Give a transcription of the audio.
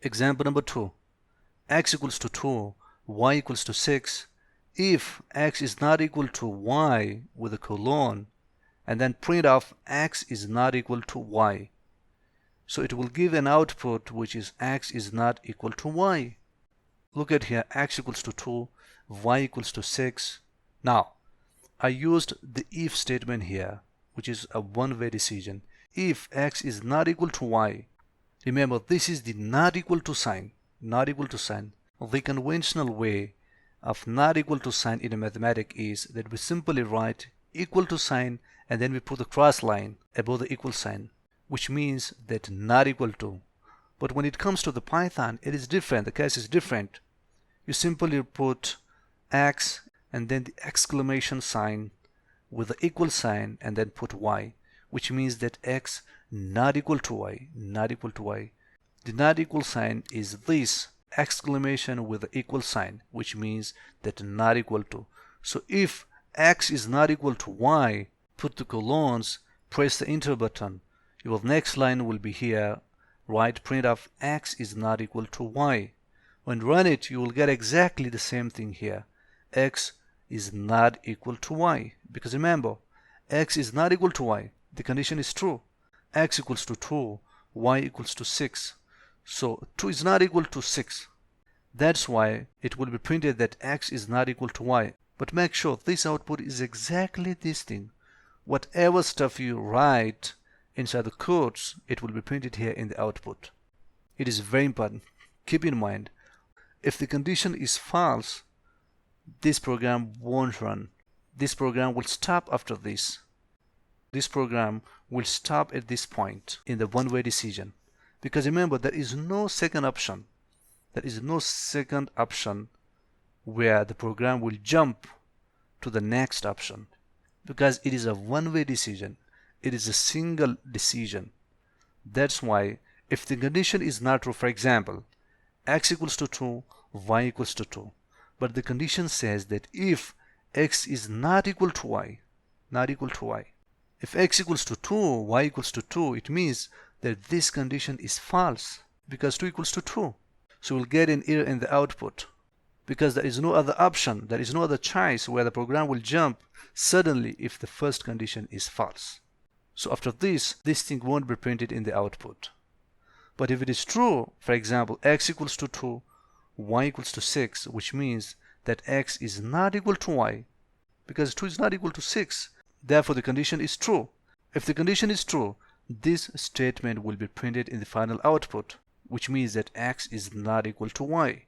Example number 2. X equals to 2, y equals to 6. If x is not equal to y with a colon, and then print off x is not equal to y. So it will give an output which is x is not equal to y. Look at here, x equals to 2, y equals to 6. Now, I used the if statement here, which is a one-way decision. If x is not equal to y, remember this is the not equal to sign, not equal to sign. The conventional way of not equal to sign in a mathematics is that we simply write equal to sign and then we put the cross line above the equal sign, which means that not equal to. But when it comes to the Python, it is different. The case is different. You simply put x and then the exclamation sign with the equal sign and then put y, which means that x not equal to y, not equal to y. The not equal sign is this exclamation with the equal sign, which means that not equal to. So if x is not equal to y, put the colons, press the enter button. Your next line will be here, right? Print of x is not equal to y. When run it, you will get exactly the same thing here. X is not equal to y. Because remember, x is not equal to y. The condition is true. X equals to 2, y equals to 6. So 2 is not equal to 6. That's why it will be printed that x is not equal to y. But make sure this output is exactly this thing. Whatever stuff you write inside the codes, it will be printed here in the output. It is very important. Keep in mind, if the condition is false, this program won't run. This program will stop after this. This program will stop at this point in the one-way decision. Because remember, there is no second option. There is no second option where the program will jump to the next option. Because it is a one-way decision. It is a single decision. That's why if the condition is not true, for example, x equals to 2, y equals to 2. But the condition says that if x is not equal to y, not equal to y. If x equals to 2, y equals to 2, it means that this condition is false because 2 equals to 2. So we'll get an error in the output because there is no other option, there is no other choice where the program will jump suddenly if the first condition is false. So after this thing won't be printed in the output. But if it is true, for example, x equals to 2, y equals to 6, which means that x is not equal to y because 2 is not equal to 6. Therefore, the condition is true. If the condition is true, this statement will be printed in the final output, which means that x is not equal to y.